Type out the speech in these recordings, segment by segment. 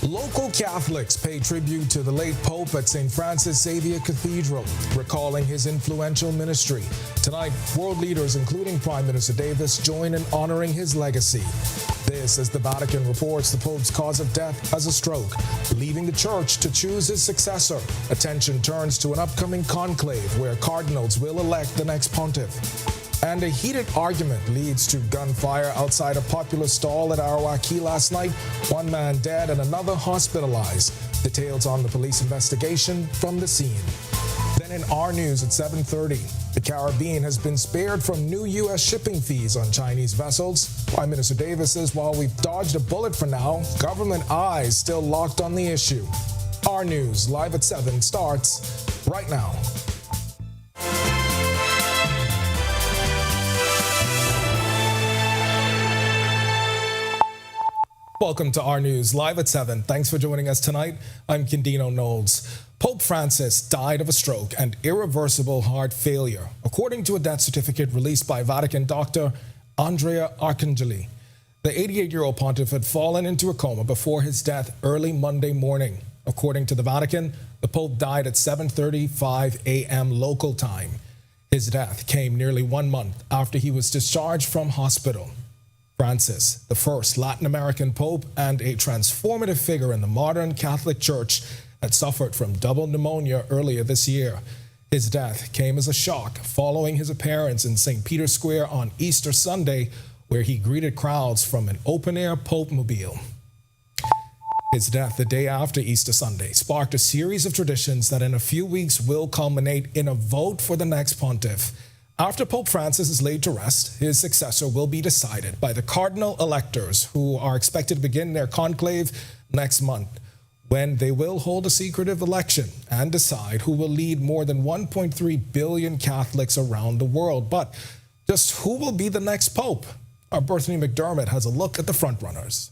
Local Catholics pay tribute to the late Pope at St. Francis Xavier Cathedral, recalling his influential ministry. Tonight, world leaders, including Prime Minister Davis, join in honoring his legacy. This, as the Vatican reports, the Pope's cause of death as a stroke, leaving the Church to choose his successor. Attention turns to an upcoming conclave where cardinals will elect the next pontiff. And a heated argument leads to gunfire outside a popular stall at Arawaki last night. One man dead and another hospitalized. Details on the police investigation from the scene. Then in our news at 7:30, the Caribbean has been spared from new U.S. shipping fees on Chinese vessels. Prime Minister Davis says while we've dodged a bullet for now, government eyes still locked on the issue. Our news, live at 7, starts right now. Welcome to our news, live at 7. Thanks for joining us tonight. I'm Kendino Knowles. Pope Francis died of a stroke and irreversible heart failure, according to a death certificate released by Vatican doctor Andrea Arcangeli. The 88-year-old pontiff had fallen into a coma before his death early Monday morning. According to the Vatican, the Pope died at 7:35 a.m. local time. His death came nearly 1 month after he was discharged from hospital. Francis, the first Latin American pope and a transformative figure in the modern Catholic Church, had suffered from double pneumonia earlier this year. His death came as a shock following his appearance in St. Peter's Square on Easter Sunday, where he greeted crowds from an open-air Pope-mobile. His death the day after Easter Sunday sparked a series of traditions that in a few weeks will culminate in a vote for the next pontiff. After Pope Francis is laid to rest, his successor will be decided by the cardinal electors, who are expected to begin their conclave next month, when they will hold a secretive election and decide who will lead more than 1.3 billion Catholics around the world. But just who will be the next pope? Our Berthany McDermott has a look at the frontrunners.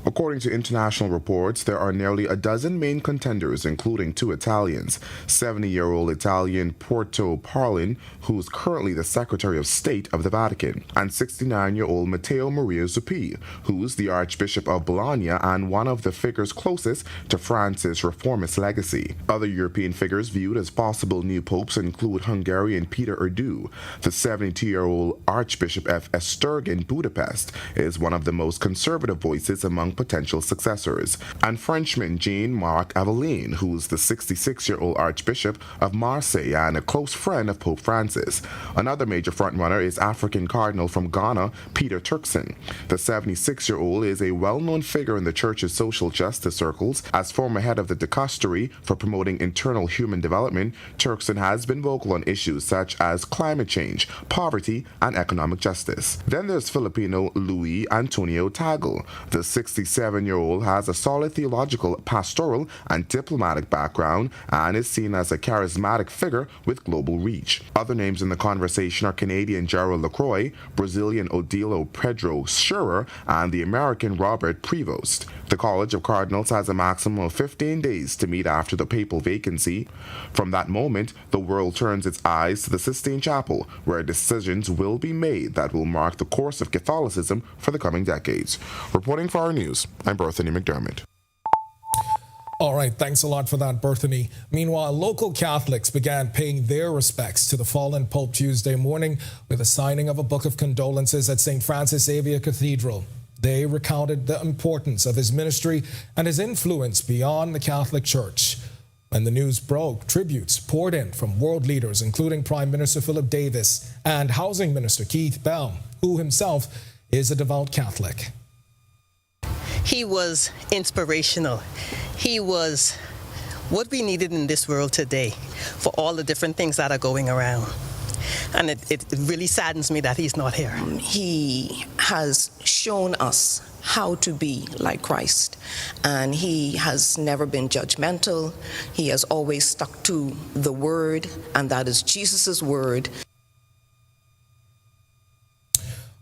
According to international reports, there are nearly a dozen main contenders, including 2 Italians. 70-year-old Italian Porto Parlin, who's currently the Secretary of State of the Vatican, and 69-year-old Matteo Maria Zuppi, who's the Archbishop of Bologna and one of the figures closest to Francis' reformist legacy. Other European figures viewed as possible new popes include Hungarian Peter Erdu. The 72-year-old Archbishop of Esztergom, Budapest, is one of the most conservative voices among potential successors, and Frenchman Jean-Marc Aveline, who's the 66-year-old Archbishop of Marseille and a close friend of Pope Francis. Another major frontrunner is African Cardinal from Ghana, Peter Turkson. The 76-year-old is a well-known figure in the Church's social justice circles. As former head of the Dicastery for promoting internal human development, Turkson has been vocal on issues such as climate change, poverty, and economic justice. Then there's Filipino Luis Antonio Tagle. The 67-year-old has a solid theological, pastoral, and diplomatic background and is seen as a charismatic figure with global reach. Other names in the conversation are Canadian Gerald Lacroix, Brazilian Odilo Pedro Scherer, and the American Robert Prevost. The College of Cardinals has a maximum of 15 days to meet after the papal vacancy. From that moment, the world turns its eyes to the Sistine Chapel, where decisions will be made that will mark the course of Catholicism for the coming decades. Reporting for our news, I'm Berthany McDermott. All right, thanks a lot for that, Berthany. Meanwhile, local Catholics began paying their respects to the fallen Pope Tuesday morning with a signing of a book of condolences at St. Francis Xavier Cathedral. They recounted the importance of his ministry and his influence beyond the Catholic Church. When the news broke, tributes poured in from world leaders, including Prime Minister Philip Davis and Housing Minister Keith Bell, who himself is a devout Catholic. He was inspirational. He was what we needed in this world today for all the different things that are going around. And it really saddens me that he's not here. He has shown us how to be like Christ, and he has never been judgmental. He has always stuck to the word, and that is Jesus's word.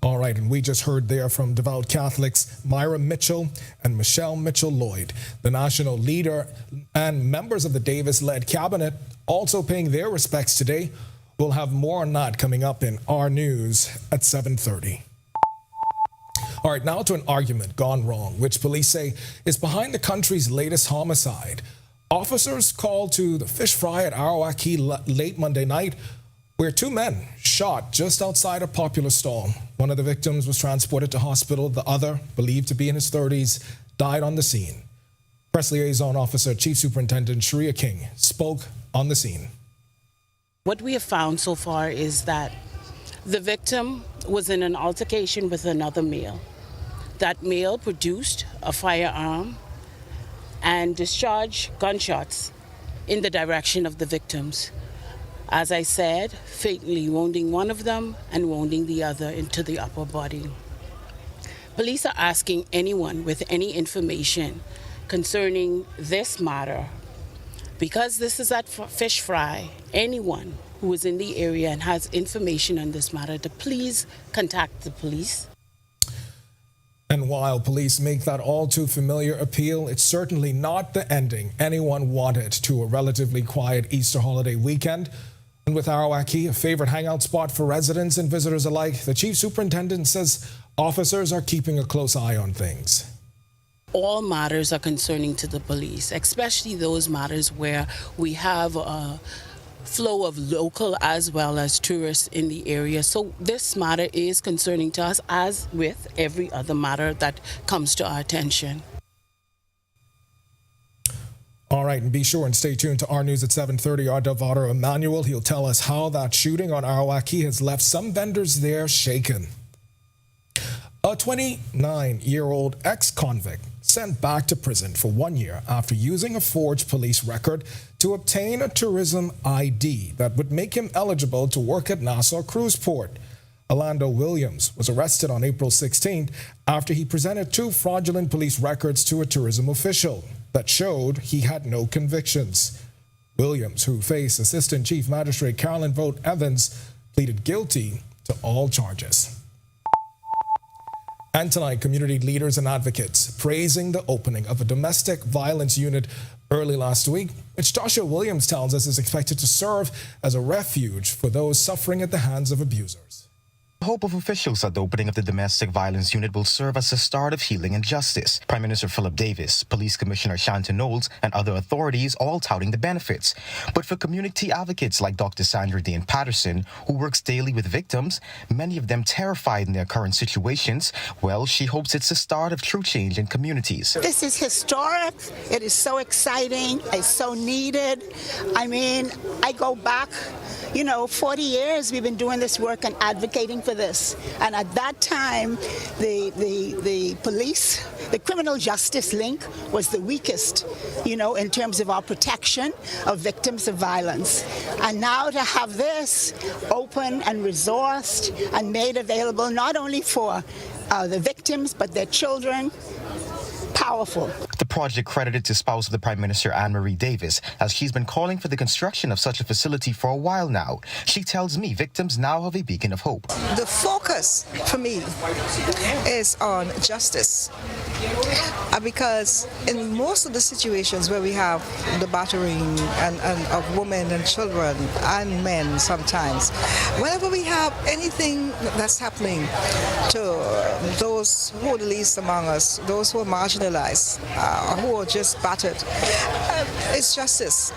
All right, and we just heard there from devout Catholics Myra Mitchell and Michelle Mitchell-Lloyd, the national leader and members of the Davis-led cabinet, also paying their respects today. We'll have more on that coming up in our news at 7:30. All right, now to an argument gone wrong, which police say is behind the country's latest homicide. Officers called to the fish fry at Arawak late Monday night, where two men shot just outside a Popular stall. One of the victims was transported to hospital. The other, believed to be in his 30s, died on the scene. Press Liaison Officer Chief Superintendent Sharia King spoke on the scene. What we have found so far is that the victim was in an altercation with another male. That male produced a firearm and discharged gunshots in the direction of the victims. As I said, fatally wounding one of them and wounding the other into the upper body. Police are asking anyone with any information concerning this matter, because this is at Fish Fry, anyone who is in the area and has information on this matter to please contact the police. And while police make that all too familiar appeal, it's certainly not the ending anyone wanted to a relatively quiet Easter holiday weekend. And with Arawak, a favorite hangout spot for residents and visitors alike, the chief superintendent says officers are keeping a close eye on things. All matters are concerning to the police, especially those matters where we have a flow of local as well as tourists in the area. So this matter is concerning to us, as with every other matter that comes to our attention. All right, and be sure and stay tuned to our news at 7:30. Our Delvado Emmanuel, he'll tell us how that shooting on Arawak has left some vendors there shaken. A 29-year-old ex-convict sent back to prison for 1 year after using a forged police record to obtain a tourism ID that would make him eligible to work at Nassau Cruise Port. Orlando Williams was arrested on April 16th after he presented two fraudulent police records to a tourism official that showed he had no convictions. Williams, who faced Assistant Chief Magistrate Carolyn Vogt Evans, pleaded guilty to all charges. And tonight, community leaders and advocates praising the opening of a domestic violence unit early last week, which Joshua Williams tells us is expected to serve as a refuge for those suffering at the hands of abusers. The hope of officials at the opening of the domestic violence unit will serve as a start of healing and justice. Prime Minister Philip Davis, Police Commissioner Shanton Knowles, and other authorities all touting the benefits. But for community advocates like Dr. Sandra Dane Patterson, who works daily with victims, many of them terrified in their current situations, well, she hopes it's the start of true change in communities. This is historic. It is so exciting. It's so needed. I mean, I go back, 40 years we've been doing this work and advocating for this. And at that time, the police, the criminal justice link was the weakest, in terms of our protection of victims of violence. And now to have this open and resourced and made available not only for the victims, but their children, powerful. The project credited to spouse of the Prime Minister Anne-Marie Davis, as she's been calling for the construction of such a facility for a while now. She tells me victims now have a beacon of hope. The focus for me is on justice, because in most of the situations where we have the battering and of women and children and men sometimes, whenever we have anything that's happening to those who are the least among us, those who are marginalized, who are just battered, it's justice.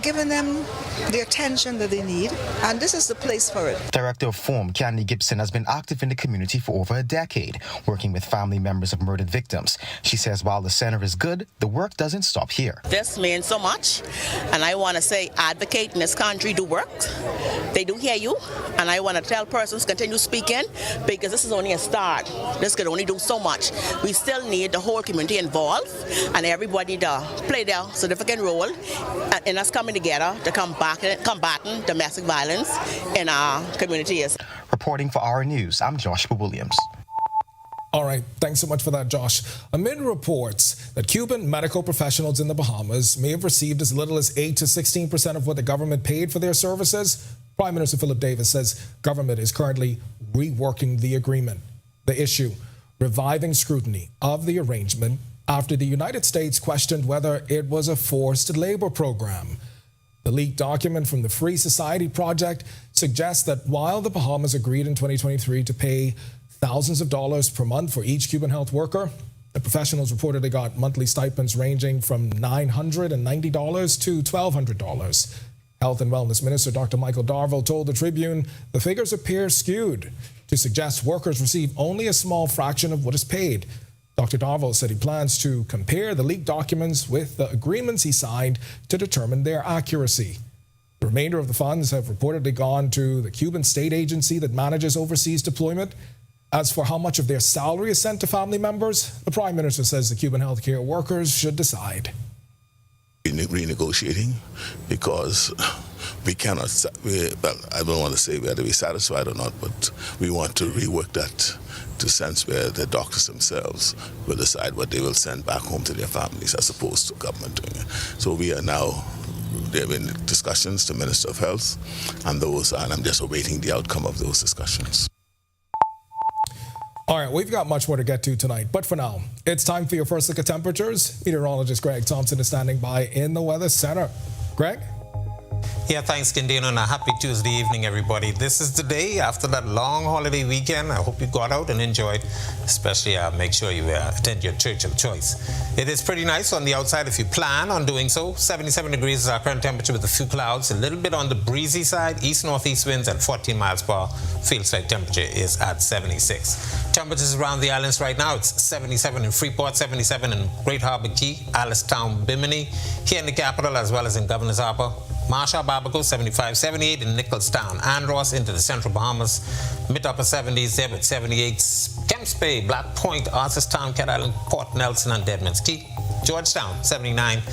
Giving them the attention that they need, and this is the place for it. Director of FORM, Candy Gibson, has been active in the community for over a decade, working with family members of murdered victims. She says while the center is good, the work doesn't stop here. This means so much, and I want to say advocate in this country do work. They do hear you, and I want to tell persons continue speaking, because this is only a start. This could only do so much. We still need the whole community involved and everybody to play their significant role in us coming together to combating domestic violence in our communities. Reporting for Our News, I'm Joshua Williams. All right, thanks so much for that, Josh. Amid reports that Cuban medical professionals in the Bahamas may have received as little as 8 to 16% of what the government paid for their services, Prime Minister Philip Davis says government is currently reworking the agreement. The issue, reviving scrutiny of the arrangement after the United States questioned whether it was a forced labor program. The leaked document from the Free Society Project suggests that while the Bahamas agreed in 2023 to pay thousands of dollars per month for each Cuban health worker. The professionals reportedly got monthly stipends ranging from $990 to $1,200. Health and Wellness Minister Dr. Michael Darville told the Tribune the figures appear skewed to suggest workers receive only a small fraction of what is paid. Dr. Darville said he plans to compare the leaked documents with the agreements he signed to determine their accuracy. The remainder of the funds have reportedly gone to the Cuban state agency that manages overseas deployment. As for how much of their salary is sent to family members, the Prime Minister says the Cuban healthcare workers should decide. Renegotiating, because we cannot, I don't want to say whether we're satisfied or not, but we want to rework that to a sense where the doctors themselves will decide what they will send back home to their families as opposed to government doing it. So we are now, there have been discussions to Minister of Health and I'm just awaiting the outcome of those discussions. All right, we've got much more to get to tonight, but for now, it's time for your first look at temperatures. Meteorologist Greg Thompson is standing by in the Weather Center. Greg? Yeah, thanks, Kendino, and a happy Tuesday evening, everybody. This is the day after that long holiday weekend. I hope you got out and enjoyed, especially make sure you attend your church of choice. It is pretty nice on the outside if you plan on doing so. 77 degrees is our current temperature with a few clouds, a little bit on the breezy side, east-northeast winds at 14 miles per hour. Feels like temperature is at 76. Temperatures around the islands right now, it's 77 in Freeport, 77 in Great Harbor Key, Alistown, Bimini, here in the capital as well as in Governor's Harbor. Marshall, Barbacoa, 75, 78 in Nicholstown, Andros into the Central Bahamas, mid-upper 70s there with 78, Kemps Bay, Black Point, Arthurstown, Cat Island, Port Nelson and Deadman's Key, Georgetown, 79,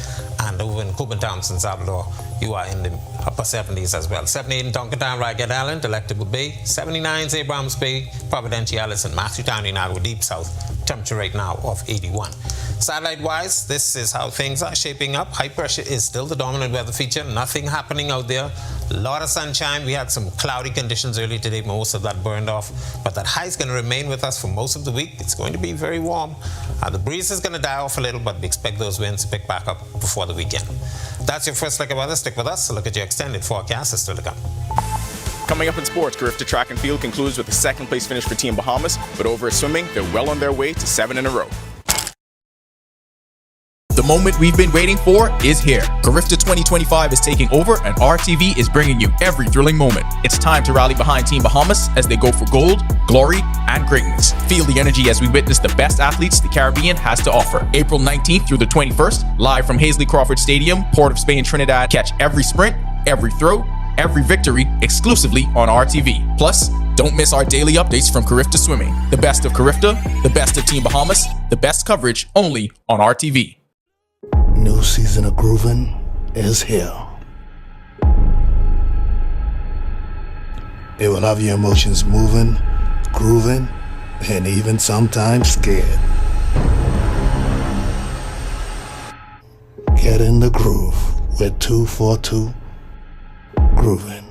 and over in Cubantown, San Salvador, you are in the upper 70s as well. 78 in Tonkintown, Ragged Island, Delectable Bay, 79 Abrams Bay, Providenciales, and Matthewtown in Agua Deep South, temperature right now of 81. Satellite-wise, this is how things are shaping up. High pressure is still the dominant weather feature. Nothing happening out there. A lot of sunshine. We had some cloudy conditions early today. Most of that burned off. But that high is going to remain with us for most of the week. It's going to be very warm. The breeze is going to die off a little, but we expect those winds to pick back up before the weekend. That's your first look at weather. Stick with us. A look at your extended forecast is still to come. Coming up in sports, Carifta Track and Field concludes with a second-place finish for Team Bahamas, but over at swimming, they're well on their way to 7 in a row. The moment we've been waiting for is here. Carifta 2025 is taking over and RTV is bringing you every thrilling moment. It's time to rally behind Team Bahamas as they go for gold, glory, and greatness. Feel the energy as we witness the best athletes the Caribbean has to offer. April 19th through the 21st, live from Hazley Crawford Stadium, Port of Spain, Trinidad. Catch every sprint, every throw, every victory exclusively on RTV. Plus, don't miss our daily updates from Carifta Swimming. The best of Carifta, the best of Team Bahamas, the best coverage only on RTV. New season of Groovin' is here. It will have your emotions moving, grooving, and even sometimes scared. Get in the groove with 242 Groovin'.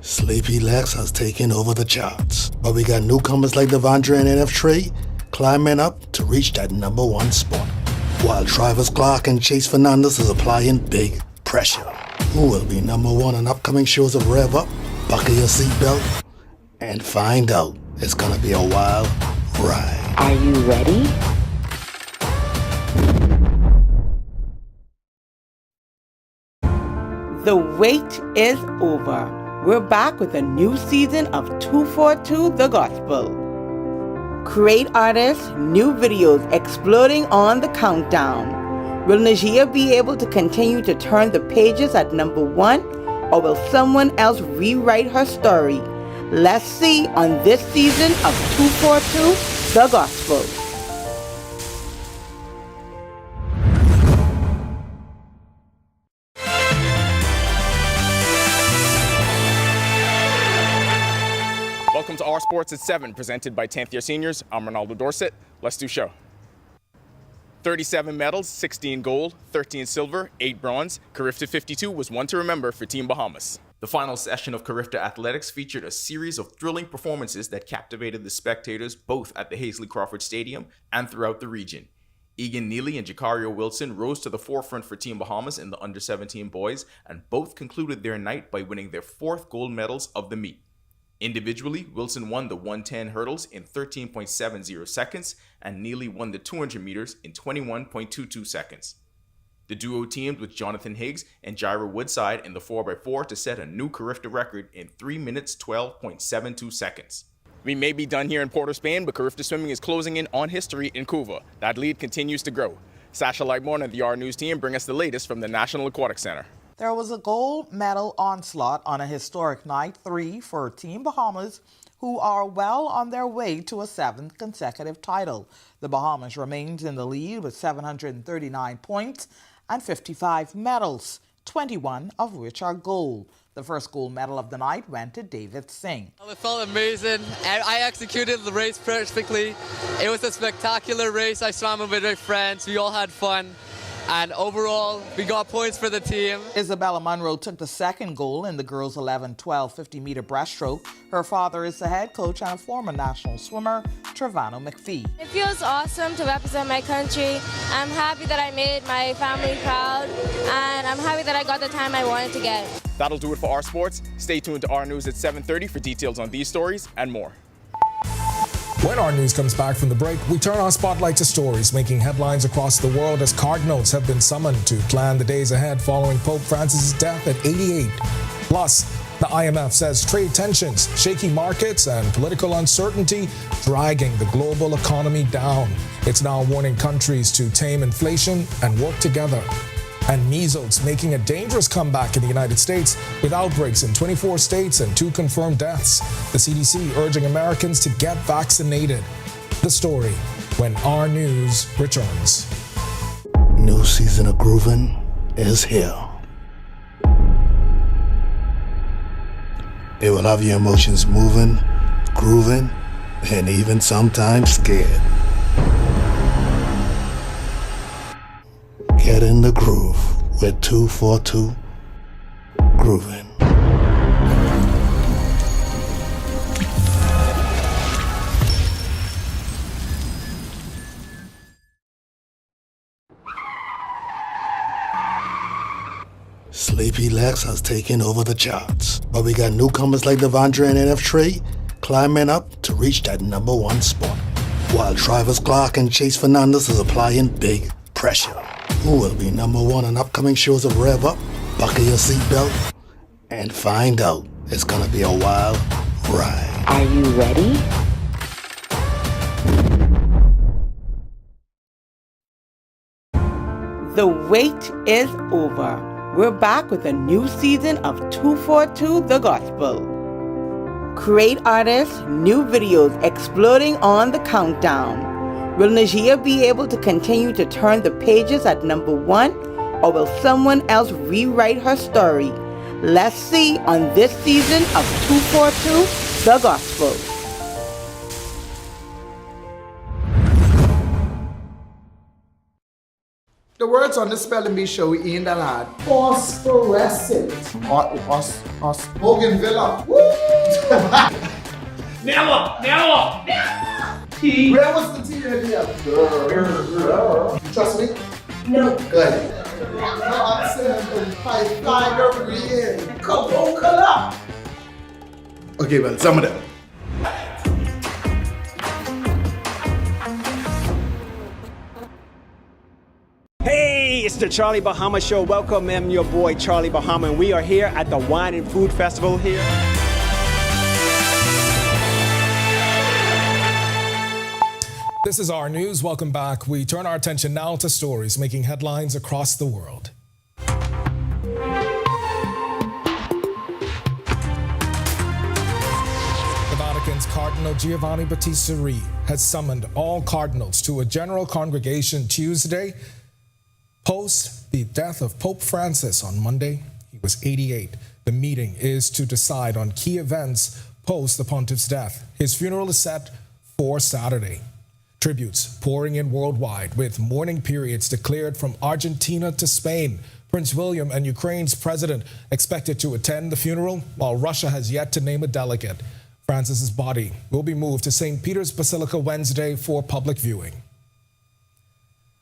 Sleepy Lex has taken over the charts, but we got newcomers like Devondre and NF Trey climbing up to reach that #1 spot, while Travis Clark and Chase Fernandez is applying big pressure. Who will be #1 on upcoming shows of Rev Up? Buckle your seatbelt and find out. It's gonna be a wild ride. Are you ready? The wait is over. We're back with a new season of 242 The Gospel. Great artists, new videos exploding on the countdown. Will Najia be able to continue to turn the pages at #1, or will someone else rewrite her story? Let's see on this season of 242 The Gospel. Welcome to Our Sports at 7, presented by 10th Year Seniors. I'm Ronaldo Dorset. Let's do show. 37 medals, 16 gold, 13 silver, 8 bronze. Carifta 52 was one to remember for Team Bahamas. The final session of Carifta Athletics featured a series of thrilling performances that captivated the spectators both at the Hazley Crawford Stadium and throughout the region. Egan Neely and Jacario Wilson rose to the forefront for Team Bahamas in the under-17 boys, and both concluded their night by winning their 4th gold medals of the meet. Individually, Wilson won the 110 hurdles in 13.70 seconds, and Neely won the 200 meters in 21.22 seconds. The duo teamed with Jonathan Higgs and Jaira Woodside in the 4x4 to set a new Carifta record in 3 minutes 12.72 seconds. We may be done here in Port of Spain, but Carifta Swimming is closing in on history in Cuba. That lead continues to grow. Sasha Lightmore and the R News team bring us the latest from the National Aquatic Center. There was a gold medal onslaught on a historic night 3 for Team Bahamas, who are well on their way to a 7th consecutive title. The Bahamas remains in the lead with 739 points and 55 medals, 21 of which are gold. The first gold medal of the night went to David Singh. It felt amazing. I executed the race perfectly. It was a spectacular race. I swam with my friends. We all had fun. And overall, we got points for the team. Isabella Munro took the second gold in the girls' 11-12 50-meter breaststroke. Her father is the head coach and a former national swimmer, Trevano McPhee. It feels awesome to represent my country. I'm happy that I made my family proud, and I'm happy that I got the time I wanted to get. That'll do it for our sports. Stay tuned to our news at 7:30 for details on these stories and more. When our news comes back from the break, we turn our spotlight to stories making headlines across the world as cardinals have been summoned to plan the days ahead following Pope Francis' death at 88. Plus, the IMF says trade tensions, shaky markets, and political uncertainty dragging the global economy down. It's now warning countries to tame inflation and work together. And measles making a dangerous comeback in the United States with outbreaks in 24 states and 2 confirmed deaths. The CDC urging Americans to get vaccinated. The story when our news returns. New season of Groovin' is here. It will have your emotions moving, grooving, and even sometimes scared. Get in the groove with 242 Groovin'. Sleepy Lex has taken over the charts, but we got newcomers like Devondre and NF Trey climbing up to reach that #1 spot, while Travis Clark and Chase Fernandez is applying big pressure. Who will be #1 on upcoming shows of Rev Up? Buckle your seatbelt and find out. It's gonna be a wild ride. Are you ready? The wait is over. We're back with a new season of 242 The Gospel. Great artists, new videos exploding on the countdown. Will Najia be able to continue to turn the pages at #1, or will someone else rewrite her story? Let's see on this season of 242 The Gospel. The words on the spelling bee show in the lad. Phosphorescent. Bougainvillea. Woo! Never. T. Where was the T in here? You trust me? No. Good. No, I'm saying find over here. Coca-Cola. Okay, well, some of them. Hey, it's the Charlie Bahama Show. Welcome, I'm your boy Charlie Bahama, and we are here at the Wine and Food Festival here. This is our news. Welcome back. We turn our attention now to stories making headlines across the world. The Vatican's Cardinal Giovanni Battista Re has summoned all cardinals to a general congregation Tuesday post the death of Pope Francis on Monday. He was 88. The meeting is to decide on key events post the pontiff's death. His funeral is set for Saturday. Tributes pouring in worldwide with mourning periods declared from Argentina to Spain. Prince William and Ukraine's president expected to attend the funeral, while Russia has yet to name a delegate. Francis's body will be moved to St. Peter's Basilica Wednesday for public viewing.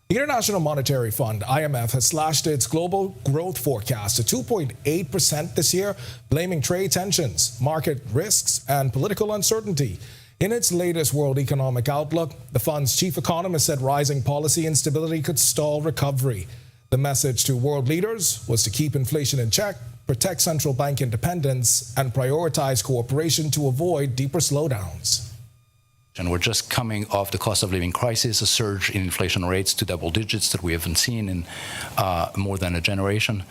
The International Monetary Fund, IMF, has slashed its global growth forecast to 2.8% this year, blaming trade tensions, market risks, and political uncertainty. In its latest World Economic Outlook, the fund's chief economist said rising policy instability could stall recovery. The message to world leaders was to keep inflation in check, protect central bank independence, and prioritize cooperation to avoid deeper slowdowns. And we're just coming off the cost of living crisis, a surge in inflation rates to double digits that we haven't seen in more than a generation.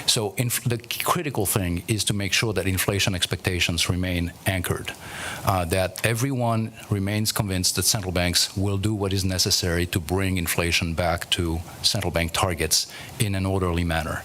So the critical thing is to make sure that inflation expectations remain anchored, that everyone remains convinced that central banks will do what is necessary to bring inflation back to central bank targets in an orderly manner.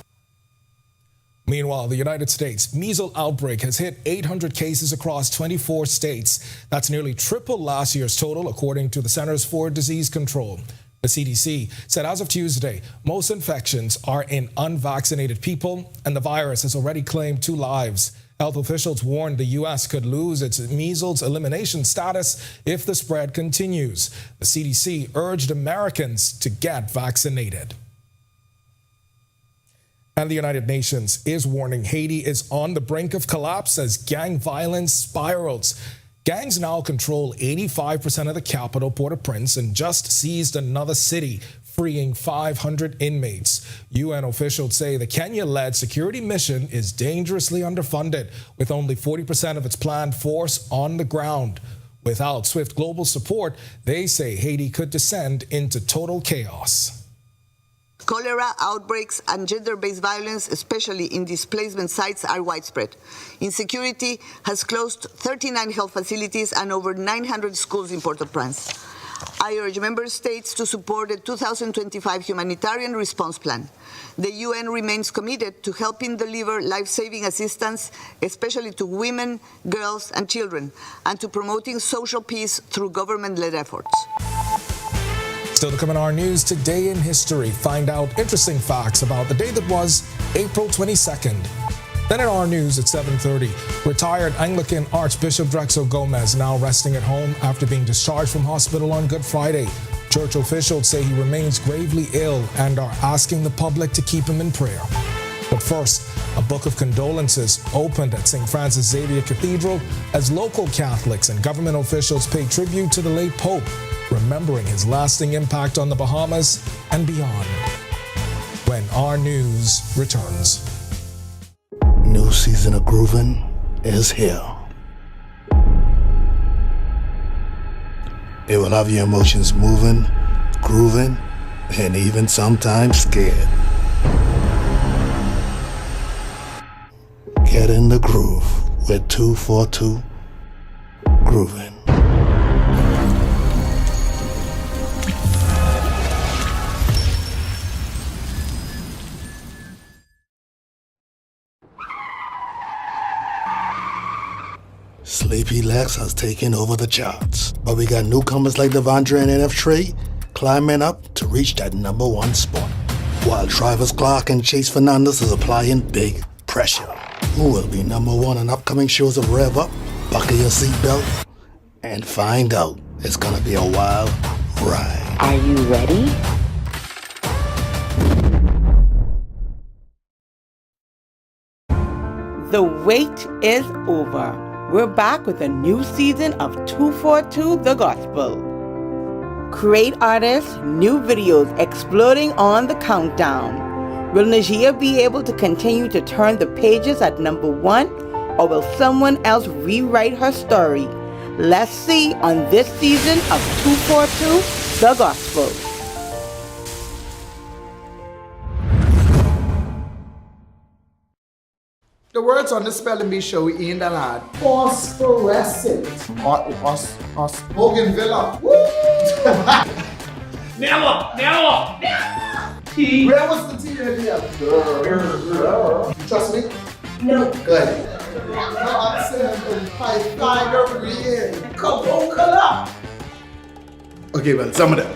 Meanwhile, the United States measles outbreak has hit 800 cases across 24 states. That's nearly triple last year's total, according to the Centers for Disease Control. The CDC said as of Tuesday, most infections are in unvaccinated people, and the virus has already claimed 2 lives. Health officials warned the U.S. could lose its measles elimination status if the spread continues. The CDC urged Americans to get vaccinated. And the United Nations is warning Haiti is on the brink of collapse as gang violence spirals. Gangs now control 85% of the capital, Port-au-Prince, and just seized another city, freeing 500 inmates. UN officials say the Kenya-led security mission is dangerously underfunded, with only 40% of its planned force on the ground. Without swift global support, they say Haiti could descend into total chaos. Cholera outbreaks and gender-based violence, especially in displacement sites, are widespread. Insecurity has closed 39 health facilities and over 900 schools in Port-au-Prince. I urge member states to support the 2025 humanitarian response plan. The UN remains committed to helping deliver life-saving assistance, especially to women, girls, and children, and to promoting social peace through government-led efforts. Still to come in our news, today in history, find out interesting facts about the day that was April 22nd. Then in our news at 7:30, retired Anglican Archbishop Drexel Gomez now resting at home after being discharged from hospital on Good Friday. Church officials say he remains gravely ill and are asking the public to keep him in prayer. But first, a book of condolences opened at St. Francis Xavier Cathedral as local Catholics and government officials pay tribute to the late Pope, remembering his lasting impact on the Bahamas and beyond. When our news returns. New season of Groovin' is here. It will have your emotions moving, grooving, and even sometimes scared. Get in the groove with 242 Groovin'. Sleepy Lex has taken over the charts, but we got newcomers like Devondre and NF Trey climbing up to reach that #1 spot, while Travis Clark and Chase Fernandez is applying big pressure. Who will be #1 on upcoming shows of Rev Up? Buckle your seatbelt and find out. It's gonna be a wild ride. Are you ready? The wait is over. We're back with a new season of 242 The Gospel. Great artists, new videos exploding on the countdown. Will Najia be able to continue to turn the pages at #1, or will someone else rewrite her story? Let's see on this season of 242 The Gospel. The words on the spelling bee show in the lad. Phosphorescent. Bougainvillea. Never. T. Where was the T in here? Trust me? No. Good. No, I'm saying Pythagorean. Coca-Cola. Okay, well, some of them.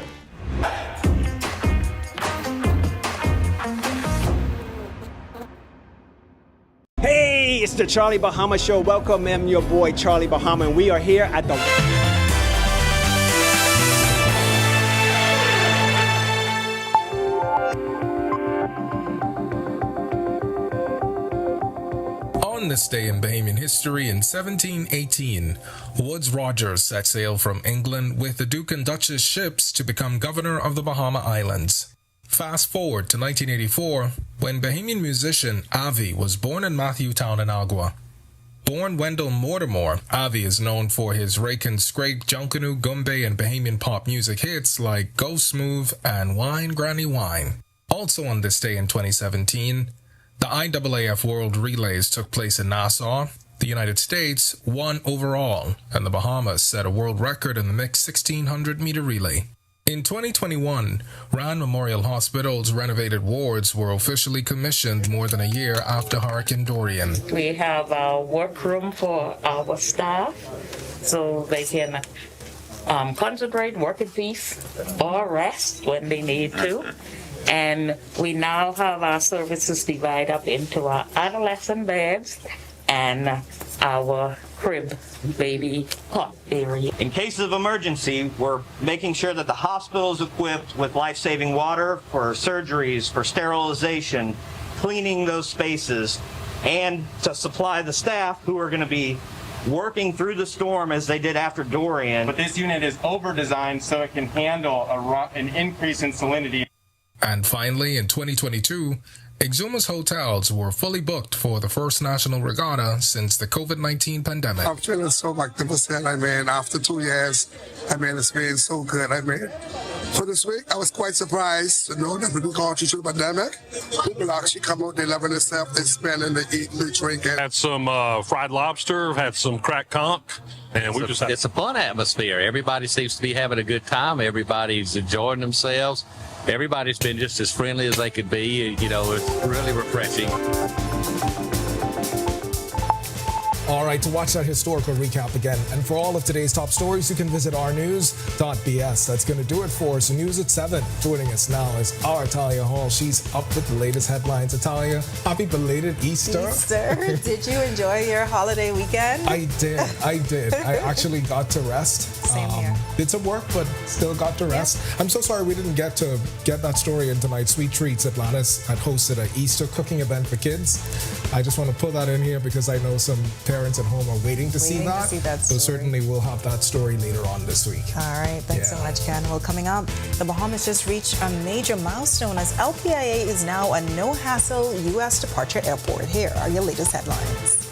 it's the Charlie Bahama Show. Welcome, I'm your boy Charlie Bahama, and we are here at the On this day in Bahamian history, in 1718, Woodes Rogers set sail from England with the Duke and Duchess ships to become governor of the Bahama Islands. Fast forward to 1984, when Bahamian musician Avi was born in Matthewtown, Inagua. Born Wendell Mortimer, Avi is known for his Rakin Scraig, Junkanoo, Gumbe, and Bahamian pop music hits like Go Smooth and Wine Granny Wine. Also on this day in 2017, the IAAF World Relays took place in Nassau. The United States won overall, and the Bahamas set a world record in the mixed 1600-meter relay. In 2021, Rand Memorial Hospital's renovated wards were officially commissioned more than a year after Hurricane Dorian. We have a workroom for our staff so they can concentrate, work in peace, or rest when they need to. And we now have our services divided up into our adolescent beds and our crib baby cot area. In cases of emergency, we're making sure that the hospital is equipped with life-saving water for surgeries, for sterilization, cleaning those spaces, and to supply the staff who are going to be working through the storm as they did after Dorian. But this unit is over-designed so it can handle an increase in salinity. And finally, in 2022, Exuma's hotels were fully booked for the first national regatta since the COVID-19 pandemic. I'm feeling so magnificent. After 2 years, it's been so good. For this week, I was quite surprised to know that we didn't go through the pandemic. People actually come out, they loving themselves, they spending, they eating, they drinking. Had some fried lobster, had some cracked conch, and it's a fun atmosphere. Everybody seems to be having a good time. Everybody's enjoying themselves. Everybody's been just as friendly as they could be. It's really refreshing. All right, to watch that historical recap again and for all of today's top stories, you can visit ournews.bs. That's going to do it for us. News at 7. Joining us now is our Talia Hall. She's up with the latest headlines. Talia, happy belated Easter. Did you enjoy your holiday weekend? I did. I actually got to rest. Same here. Did some work, but still got to rest. Yeah. I'm so sorry we didn't get to get that story in tonight. Sweet Treats Atlantis had hosted an Easter cooking event for kids. I just want to put that in here because I know some parents at home are waiting to see that. So certainly we'll have that story later on this week. All right. Thanks so much, Ken. Well, coming up, the Bahamas just reached a major milestone as LPIA is now a no-hassle U.S. departure airport. Here are your latest headlines.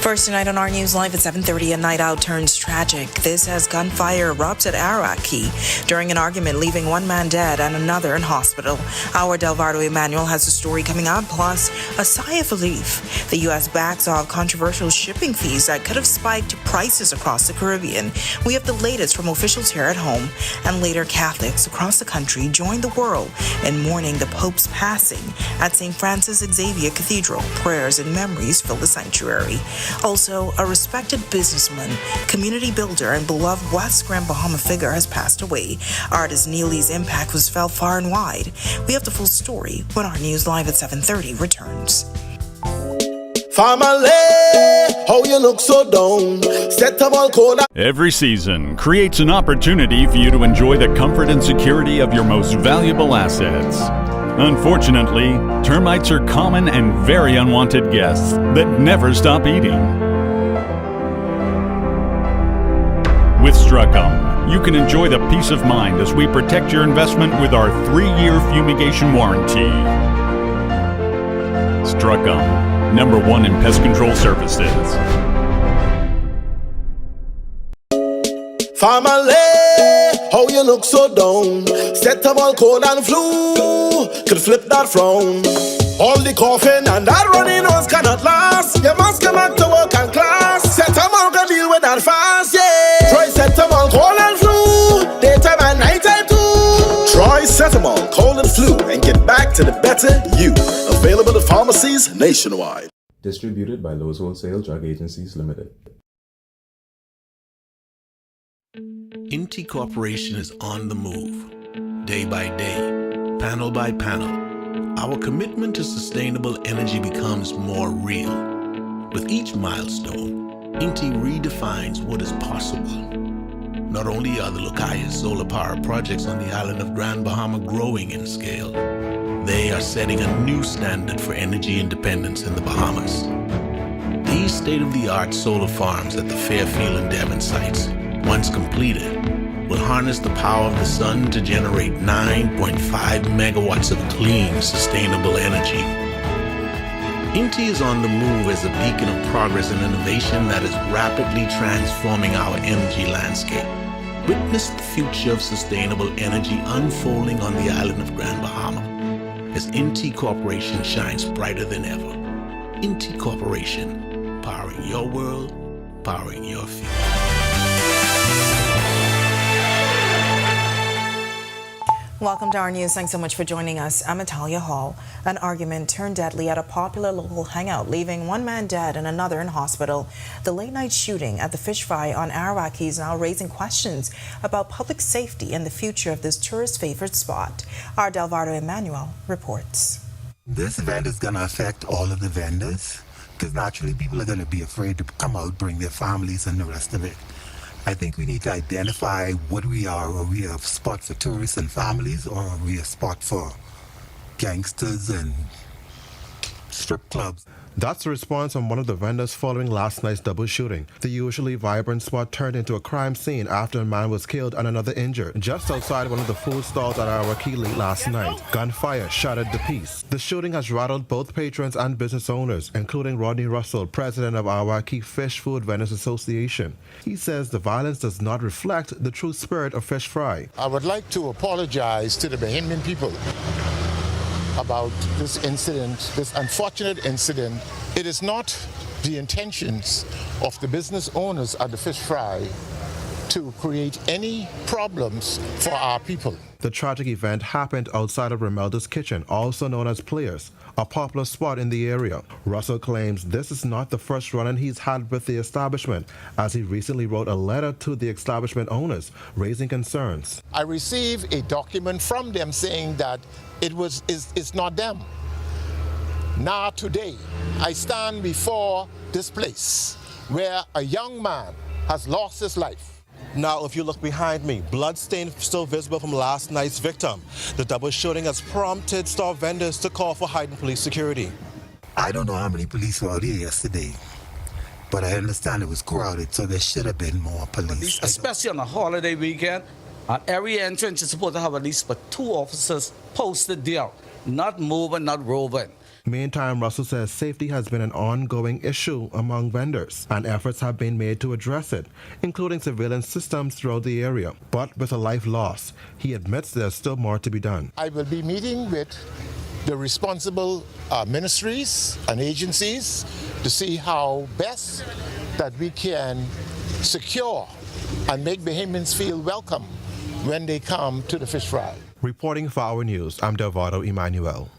First tonight on our news live at 7:30, a night out turns tragic. This as gunfire erupts at Arak Key during an argument, leaving one man dead and another in hospital. Our Delvardo Emmanuel has the story coming up, plus a sigh of relief. The U.S. backs off controversial shipping fees that could have spiked prices across the Caribbean. We have the latest from officials here at home, and later Catholics across the country join the world in mourning the Pope's passing at St. Francis Xavier Cathedral. Prayers and memories fill the sanctuary. Also, a respected businessman, community builder, and beloved West Grand Bahama figure has passed away. Artist Neely's impact was felt far and wide. We have the full story when our news live at 7:30 returns. Family, how you look so down? Set up all corner. Every season creates an opportunity for you to enjoy the comfort and security of your most valuable assets. Unfortunately, termites are common and very unwanted guests that never stop eating. With Strucum, you can enjoy the peace of mind as we protect your investment with our 3-year fumigation warranty. Strucum, #1 in pest control services. Family, how you look so down? Set up all cold and flu, could flip that frown. All the coughing and that runny nose cannot last. You must come back to work and class. Set up all can deal with that fast, yeah. Try set up all cold and flu, daytime and nighttime too. Try Setamol, cold and flu, and get back to the better you. Available at pharmacies nationwide. Distributed by Lowe's Wholesale Drug Agencies Limited. Inti Corporation is on the move, day by day, panel by panel, our commitment to sustainable energy becomes more real. With each milestone, INTI redefines what is possible. Not only are the Lucayas solar power projects on the island of Grand Bahama growing in scale, they are setting a new standard for energy independence in the Bahamas. These state-of-the-art solar farms at the Fairfield and Devon sites, once completed, will harness the power of the sun to generate 9.5 megawatts of clean, sustainable energy. INTI is on the move as a beacon of progress and innovation that is rapidly transforming our energy landscape. Witness the future of sustainable energy unfolding on the island of Grand Bahama as INTI Corporation shines brighter than ever. INTI Corporation, powering your world, powering your future. Welcome to our news. Thanks so much for joining us. I'm Natalia Hall. An argument turned deadly at a popular local hangout, leaving one man dead and another in hospital. The late-night shooting at the Fish Fry on Arawak Key is now raising questions about public safety and the future of this tourist-favored spot. Our Delvardo Emmanuel reports. This event is going to affect all of the vendors because naturally people are going to be afraid to come out, bring their families and the rest of it. I think we need to identify what we are. Are we a spot for tourists and families, or are we a spot for gangsters and strip clubs? That's the response from one of the vendors following last night's double shooting. The usually vibrant spot turned into a crime scene after a man was killed and another injured just outside one of the food stalls at Arawak Key late last night. Gunfire shattered the peace. The shooting has rattled both patrons and business owners, including Rodney Russell, president of Arawak Key Fish Food Vendors Association. He says the violence does not reflect the true spirit of Fish Fry. I would like to apologize to the Bahamian people about this incident, this unfortunate incident. It is not the intentions of the business owners at the Fish Fry to create any problems for our people. The tragic event happened outside of Romelda's Kitchen, also known as Players, a popular spot in the area. Russell claims this is not the first run-in he's had with the establishment, as he recently wrote a letter to the establishment owners raising concerns. I received a document from them saying that it's not them. Now today, I stand before this place where a young man has lost his life. Now, if you look behind me, bloodstain still visible from last night's victim. The double shooting has prompted store vendors to call for heightened police security. I don't know how many police were out here yesterday, but I understand it was crowded, so there should have been more police. Especially on a holiday weekend, at every entrance you're supposed to have at least 2 officers posted there, not moving, not roving. Meantime, Russell says safety has been an ongoing issue among vendors, and efforts have been made to address it, including surveillance systems throughout the area. But with a life lost, he admits there's still more to be done. I will be meeting with the responsible ministries and agencies to see how best that we can secure and make Bahamians feel welcome when they come to the Fish Fry. Reporting for Our News, I'm Delvardo Emmanuel.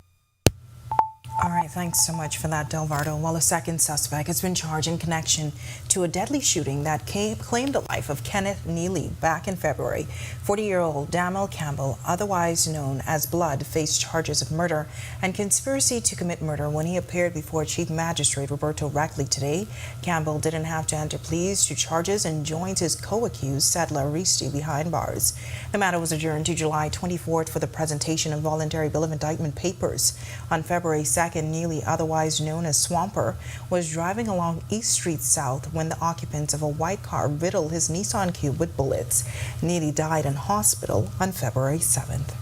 All right, thanks so much for that, Delvardo. Well, a second suspect has been charged in connection to a deadly shooting that claimed the life of Kenneth Neely back in February. 40-year-old Damel Campbell, otherwise known as Blood, faced charges of murder and conspiracy to commit murder when he appeared before Chief Magistrate Roberto Reckley today. Campbell didn't have to enter pleas to charges and joined his co-accused, Settler Aristi, behind bars. The matter was adjourned to July 24th for the presentation of voluntary bill of indictment papers. On February 2nd, Neely, otherwise known as Swamper, was driving along East Street South when the occupants of a white car riddled his Nissan Cube with bullets. Neely died in hospital on February 7th.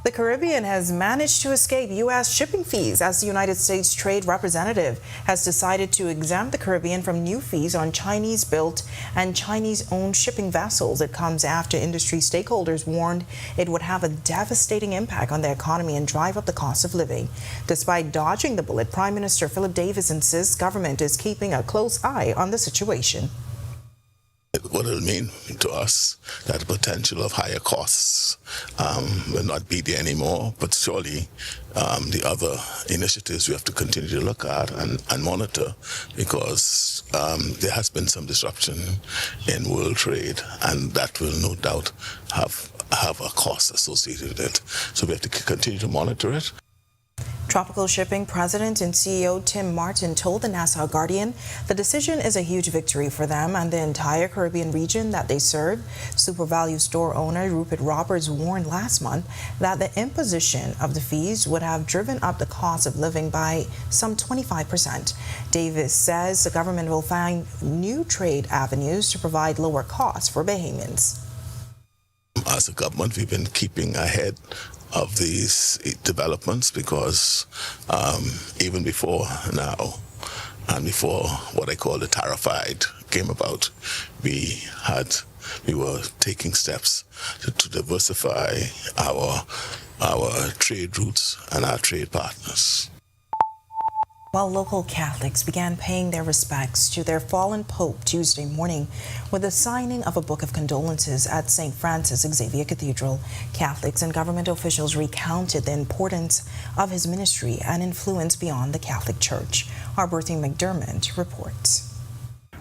The Caribbean has managed to escape U.S. shipping fees as the United States Trade Representative has decided to exempt the Caribbean from new fees on Chinese-built and Chinese-owned shipping vessels. It comes after industry stakeholders warned it would have a devastating impact on the economy and drive up the cost of living. Despite dodging the bullet, Prime Minister Philip Davis insists government is keeping a close eye on the situation. What it'll mean to us, that the potential of higher costs will not be there anymore, but surely the other initiatives we have to continue to look at and monitor, because there has been some disruption in world trade, and that will no doubt have a cost associated with it. So we have to continue to monitor it. Tropical Shipping President and CEO Tim Martin told the Nassau Guardian the decision is a huge victory for them and the entire Caribbean region that they serve. SuperValue store owner Rupert Roberts warned last month that the imposition of the fees would have driven up the cost of living by some 25%. Davis says the government will find new trade avenues to provide lower costs for Bahamians. As a government, we've been keeping ahead of these developments because even before now and before what I call the tariffide came about, we were taking steps to diversify our trade routes and our trade partners. While local Catholics began paying their respects to their fallen Pope Tuesday morning with the signing of a book of condolences at St. Francis Xavier Cathedral, Catholics and government officials recounted the importance of his ministry and influence beyond the Catholic Church. Our Berthie McDermott reports.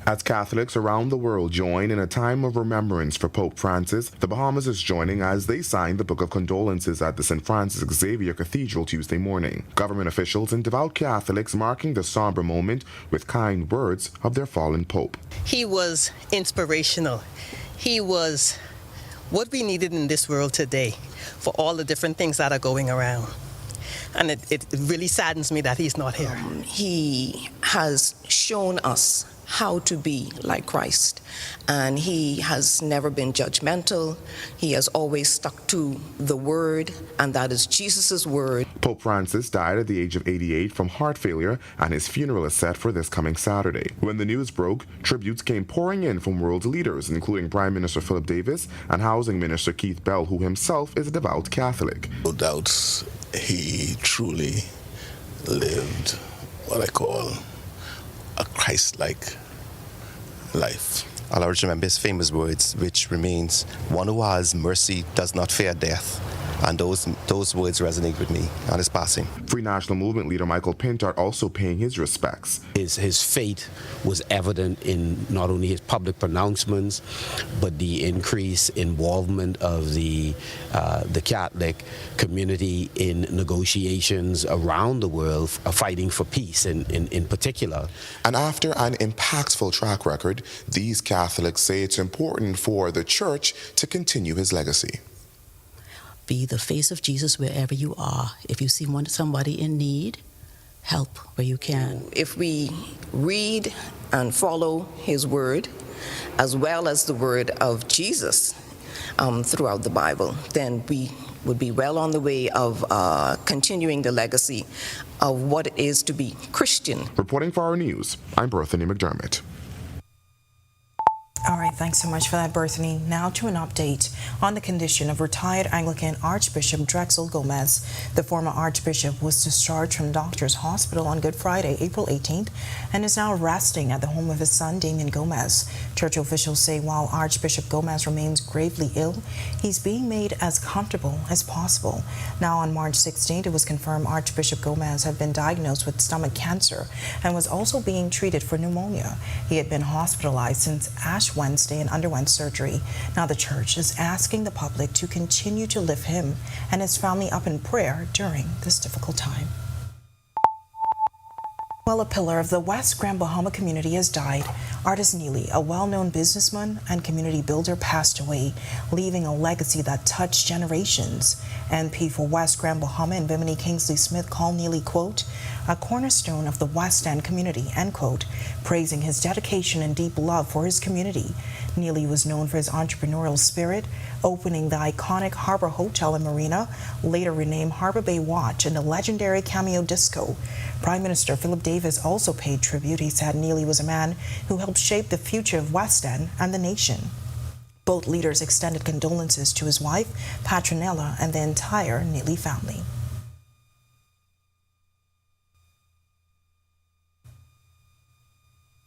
As Catholics around the world join in a time of remembrance for Pope Francis, the Bahamas is joining as they sign the Book of Condolences at the St. Francis Xavier Cathedral Tuesday morning. Government officials and devout Catholics marking the somber moment with kind words of their fallen Pope. He was inspirational. He was what we needed in this world today for all the different things that are going around. And it really saddens me that he's not here. He has shown us how to be like Christ, and he has never been judgmental. He has always stuck to the word, and that is Jesus's word. Pope Francis died at the age of 88 from heart failure, and his funeral is set for this coming Saturday. When the news broke, tributes came pouring in from world leaders, including Prime Minister Philip Davis and Housing Minister Keith Bell, who himself is a devout Catholic. No doubt he truly lived what I call a Christ-like life. I'll always remember his famous words, which remains, "One who has mercy does not fear death." And those words resonate with me on his passing. Free National Movement leader Michael Pintard also paying his respects. His faith was evident in not only his public pronouncements, but the increased involvement of the Catholic community in negotiations around the world, fighting for peace in particular. And after an impactful track record, these Catholics say it's important for the Church to continue his legacy. Be the face of Jesus wherever you are. If you see somebody in need, help where you can. If we read and follow his word, as well as the word of Jesus throughout the Bible, then we would be well on the way of continuing the legacy of what it is to be Christian. Reporting for our news, I'm Berthie McDermott. All right, thanks so much for that, Berthie. Now to an update on the condition of retired Anglican Archbishop Drexel Gomez. The former Archbishop was discharged from Doctors Hospital on Good Friday, April 18th, and is now resting at the home of his son, Damien Gomez. Church officials say while Archbishop Gomez remains gravely ill, he's being made as comfortable as possible. Now on March 16th, it was confirmed Archbishop Gomez had been diagnosed with stomach cancer and was also being treated for pneumonia. He had been hospitalized since Ash Wednesday and underwent surgery. Now the church is asking the public to continue to lift him and his family up in prayer during this difficult time. Well, a pillar of the West Grand Bahama community has died. Artis Neely, a well-known businessman and community builder, passed away, leaving a legacy that touched generations. MP for West Grand Bahama and Bimini Kingsley Smith called Neely, quote, a cornerstone of the West End community, end quote, praising his dedication and deep love for his community. Neely was known for his entrepreneurial spirit, opening the iconic Harbor Hotel and Marina, later renamed Harbor Bay Watch, and the legendary Cameo Disco. Prime Minister Philip Davis also paid tribute. He said Neely was a man who helped shape the future of West End and the nation. Both leaders extended condolences to his wife, Patronella, and the entire Neely family.